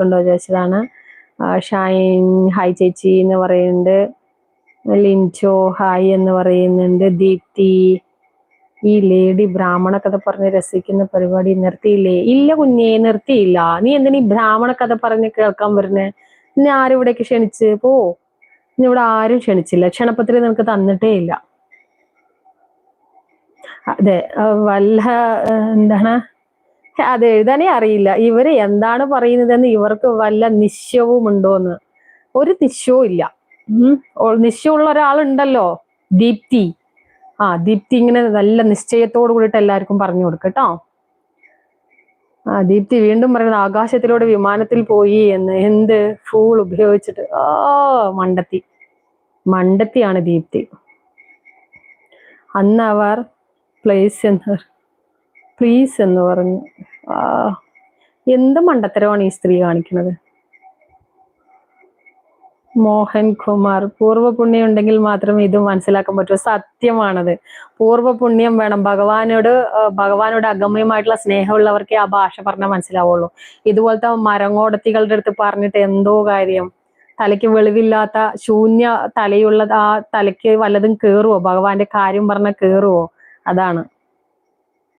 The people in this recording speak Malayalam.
കേൾക്കുന്നുണ്ടോ ചോദിച്ചതാണ്. ഷൈൻ ഹായ് ചേച്ചി എന്ന് പറയുന്നുണ്ട്. ലിൻചോ ഹായ് എന്ന് പറയുന്നുണ്ട്. ദീപ്തി ഈ ലേഡി ബ്രാഹ്മണ കഥ പറഞ്ഞ് രസിക്കുന്ന പരിപാടി നിർത്തിയില്ലേ? ഇല്ല കുഞ്ഞേ, നിർത്തിയില്ല. നീ എന്തിനീ ബ്രാഹ്മണ കഥ പറഞ്ഞ് കേൾക്കാൻ വരുന്നേ? ഇനി ആരും ഇവിടേക്ക് ക്ഷണിച്ച് പോ. ഇനി ഇവിടെ ആരും ക്ഷണിച്ചില്ല, ക്ഷണപത്രിക നിനക്ക് തന്നിട്ടേ ഇല്ല. അതെ, വല്ല എന്താണ് അത് എഴുതാനേ അറിയില്ല. ഇവര് എന്താണ് പറയുന്നതെന്ന് ഇവർക്ക് വല്ല നിശ്ചയവും ഉണ്ടോന്ന്? ഒരു നിശ്ചയവും ഇല്ല. നിശ്ചയമുള്ള ഒരാളുണ്ടല്ലോ, ദീപ്തി. ദീപ്തി ഇങ്ങനെ നല്ല നിശ്ചയത്തോട് കൂടിയിട്ട് എല്ലാവർക്കും പറഞ്ഞു കൊടുക്കട്ടോ. ദീപ്തി വീണ്ടും പറയുന്നത് ആകാശത്തിലൂടെ വിമാനത്തിൽ പോയി എന്ന്. എന്ത് ഫൂൾ ഉപയോഗിച്ചിട്ട്. മണ്ടത്തിയാണ് ദീപ്തി. അന്ന് അവർ പ്ലീസ് എന്ന് പറഞ്ഞു. എന്ത് മണ്ടത്തരമാണ് ഈ സ്ത്രീ കാണിക്കുന്നത്? മോഹൻകുമാർ, പൂർവ്വപുണ്യം ഉണ്ടെങ്കിൽ മാത്രമേ ഇത് മനസ്സിലാക്കാൻ പറ്റൂ. സത്യമാണത്. പൂർവ്വപുണ്യം വേണം. ഭഗവാനോട് അഗമ്യമായിട്ടുള്ള സ്നേഹമുള്ളവർക്കേ ആ ഭാഷ പറഞ്ഞാൽ മനസ്സിലാവുള്ളൂ. ഇതുപോലത്തെ മരങ്ങോടത്തികളുടെ അടുത്ത് പറഞ്ഞിട്ട് എന്തോ കാര്യം? തലയ്ക്ക് വെളിവില്ലാത്ത ശൂന്യ തലയുള്ള ആ തലയ്ക്ക് വല്ലതും കേറുവോ? ഭഗവാന്റെ കാര്യം പറഞ്ഞാൽ കേറുവോ? അതാണ്.